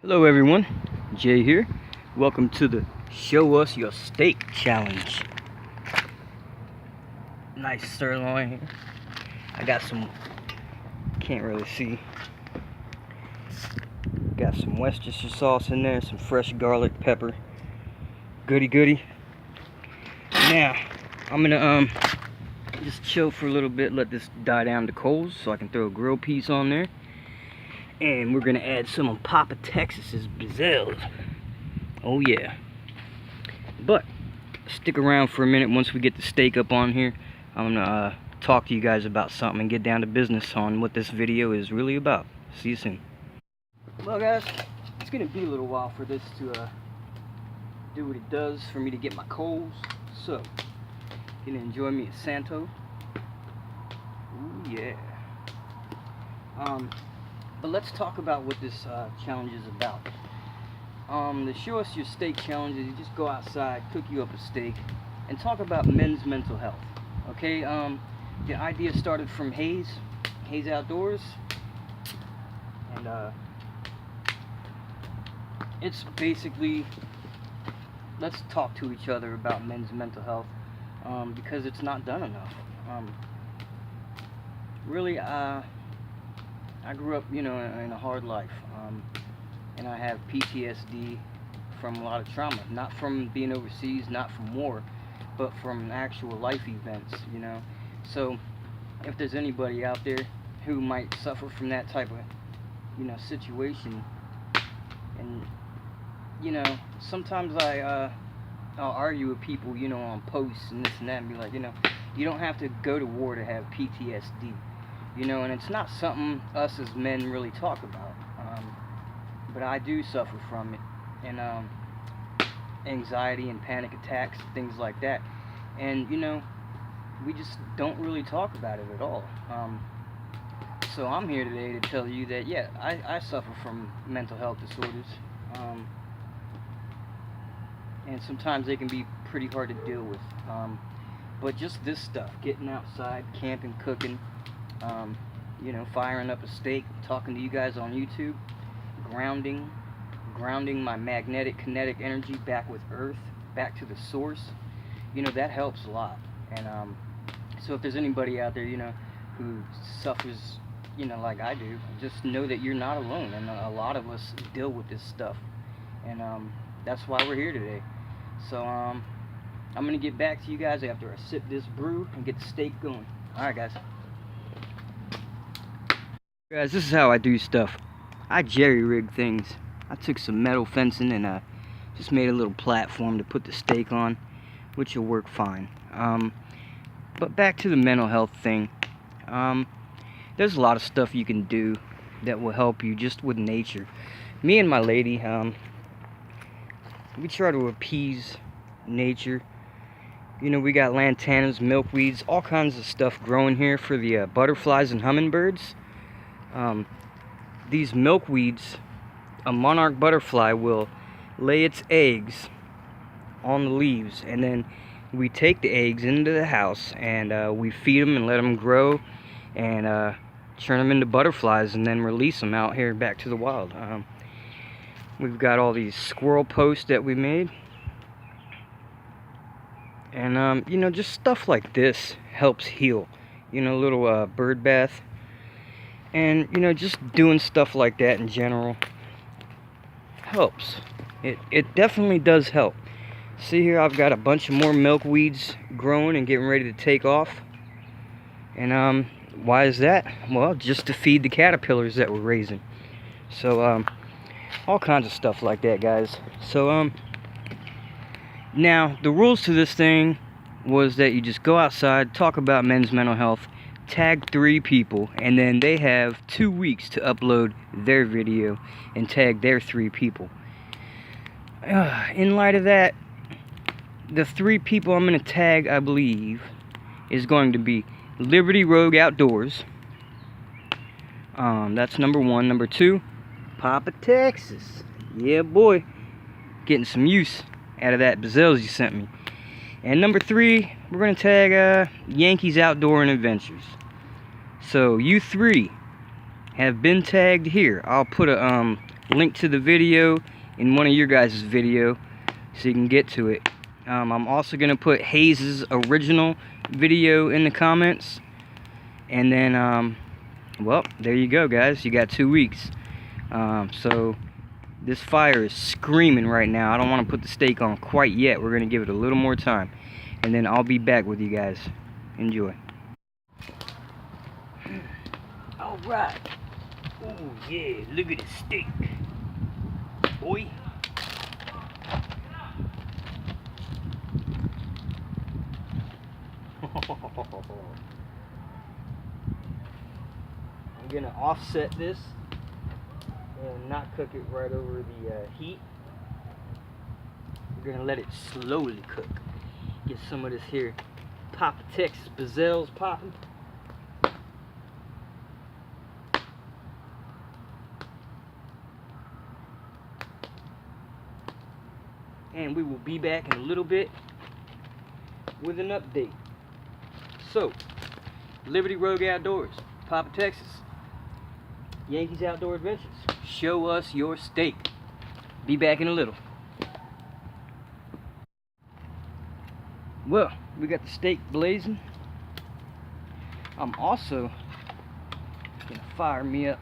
Hello everyone, Jay here. Welcome to the Show Us Your Steak Challenge. Nice sirloin here. I got some, can't really see. Got some Worcestershire sauce in there, some fresh garlic, pepper. Goody. Now, I'm gonna just chill for a little bit, let this die down to coals so I can throw a grill piece on there. And we're gonna add some of Papa Texas's Brazils. Oh yeah. But stick around for a minute. Once we get the steak up on here, I'm gonna talk to you guys about something and get down to business on what this video is really about. See you soon. Well guys, it's gonna be a little while for this to do what it does for me to get my coals. So, gonna enjoy me a Santo. Ooh yeah. But let's talk about what this challenge is about. The Show Us Your Steak challenge is you just go outside, cook you up a steak, and talk about men's mental health. Okay, the idea started from Haze Outdoors, and it's basically, let's talk to each other about men's mental health, because it's not done enough. Really, I grew up, in a hard life, and I have PTSD from a lot of trauma. Not from being overseas, not from war, but from actual life events, So, if there's anybody out there who might suffer from that type of, situation, and, sometimes I'll argue with people, on posts and this and that, and be like, you don't have to go to war to have PTSD. And it's not something us as men really talk about, but I do suffer from it, and anxiety and panic attacks, things like that, and we just don't really talk about it at all. So I'm here today to tell you that yeah, I suffer from mental health disorders, and sometimes they can be pretty hard to deal with, but just this stuff, getting outside, camping, cooking, firing up a steak, talking to you guys on YouTube, grounding my magnetic kinetic energy back with earth, back to the source, that helps a lot. And so if there's anybody out there, who suffers, like I do, just know that you're not alone, and a lot of us deal with this stuff, and that's why we're here today. So I'm gonna get back to you guys after I sip this brew and get the steak going. Alright guys. Guys, this is how I do stuff. I jerry-rig things. I took some metal fencing and just made a little platform to put the steak on, which will work fine. But back to the mental health thing. There's a lot of stuff you can do that will help you just with nature. Me and my lady, we try to appease nature. We got lantanas, milkweeds, all kinds of stuff growing here for the butterflies and hummingbirds. These milkweeds, a monarch butterfly will lay its eggs on the leaves, and then we take the eggs into the house and we feed them and let them grow and turn them into butterflies and then release them out here back to the wild. We've got all these squirrel posts that we made, and just stuff like this helps heal. Little bird bath. And, just doing stuff like that in general helps. It definitely does help. See here, I've got a bunch of more milkweeds growing and getting ready to take off. And, why is that? Well, just to feed the caterpillars that we're raising. So, all kinds of stuff like that, guys. So, now, the rules to this thing was that you just go outside, talk about men's mental health, tag 3 people, and then they have 2 weeks to upload their video and tag their 3 people. In light of that, the 3 people I'm going to tag, I believe, is going to be Liberty Rogue Outdoors. That's number 1. Number 2, Papa Texas. Yeah, boy. Getting some use out of that Brazils you sent me. And number 3, we're going to tag Yankees Outdoor and Adventures. So you 3 have been tagged here. I'll put a link to the video in one of your guys' video so you can get to it. I'm also going to put Haze's original video in the comments. And then, well, there you go, guys. You got 2 weeks. So this fire is screaming right now. I don't want to put the steak on quite yet. We're going to give it a little more time. And then I'll be back with you guys. Enjoy. Alright. Oh yeah, look at the steak. Boy. I'm going to offset this and not cook it right over the heat. We're going to let it slowly cook. Get some of this here Papa Texas Bazelles popping. And we will be back in a little bit with an update. So, Liberty Rogue Outdoors, Papa Texas, Yankees Outdoor Adventures. Show us your steak. Be back in a little. Well, we got the steak blazing. I'm also gonna fire me up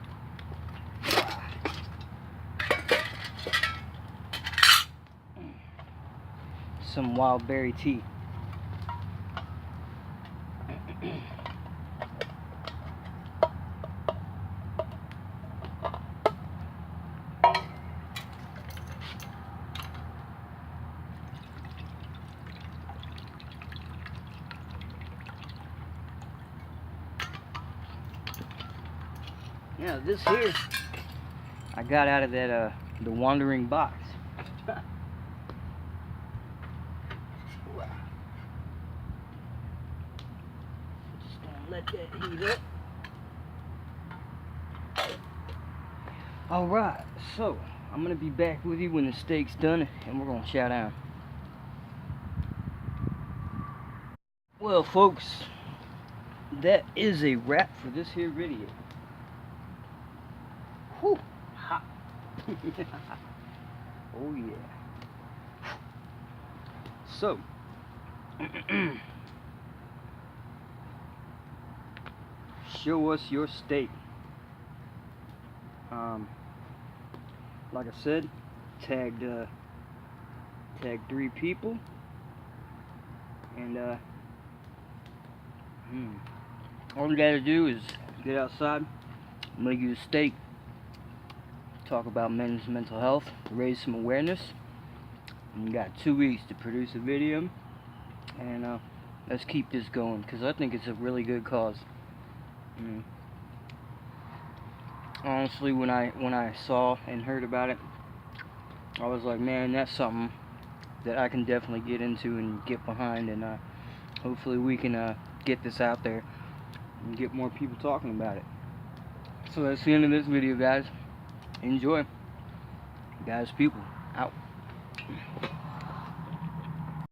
some wild berry tea. Now this here I got out of that the wandering box. Just gonna let that heat up. Alright, so I'm gonna be back with you when the steak's done and we're gonna chow down. Well folks, that is a wrap for this here video. Whew, hot. Oh yeah. So show us your steak. Like I said, tagged 3 people, and all you gotta do is get outside, make you a steak, talk about men's mental health, raise some awareness. And you got 2 weeks to produce a video, and let's keep this going because I think it's a really good cause. Honestly, when I saw and heard about it, I was like, man, that's something that I can definitely get into and get behind, and hopefully we can get this out there and get more people talking about it. So that's the end of this video, guys. Enjoy. Guys, people, out.